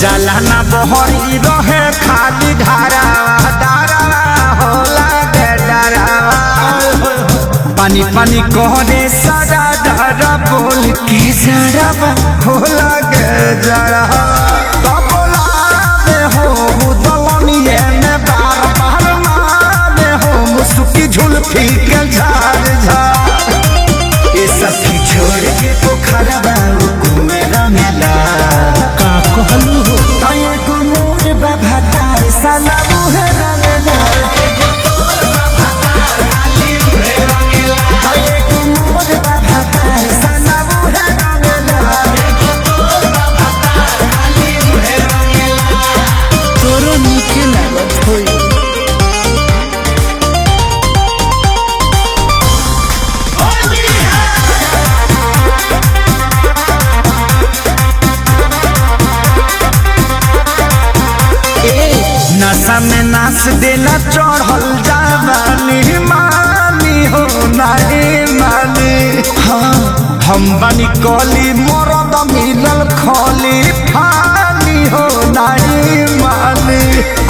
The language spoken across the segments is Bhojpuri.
जाला ना बहरी रहे खाली धारा धारा होला के डरा पानी पानी कहने सारा धारा बोल के जरा होला के जरा झुलफी के झाड़ झाड़ ये सब छोड़ के पोखरा मेरा मेला का कहलू हो तये को मोर बाबा तार साला मुहे रंगला तये को मोर बाबा तार साला मुहे रंगला तोरो नीके लागत होई नशा में नाच देला चढ़ल जावानी मानी हो नहीं मानी हाँ हम बनी कली मरद मिलल खली फानी हो नहीं मानी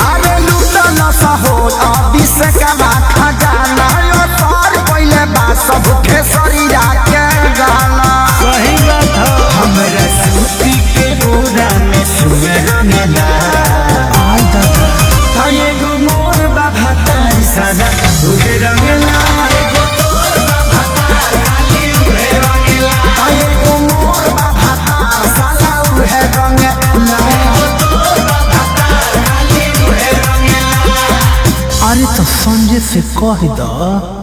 अरे लूटा नशा हो अभी से कमा खजाना यो तार पहले बात सब खेसरिया के गाना सही बात हो हमरा सूती के बोरा में सुअर मिला अरे तो संजय से कह दो।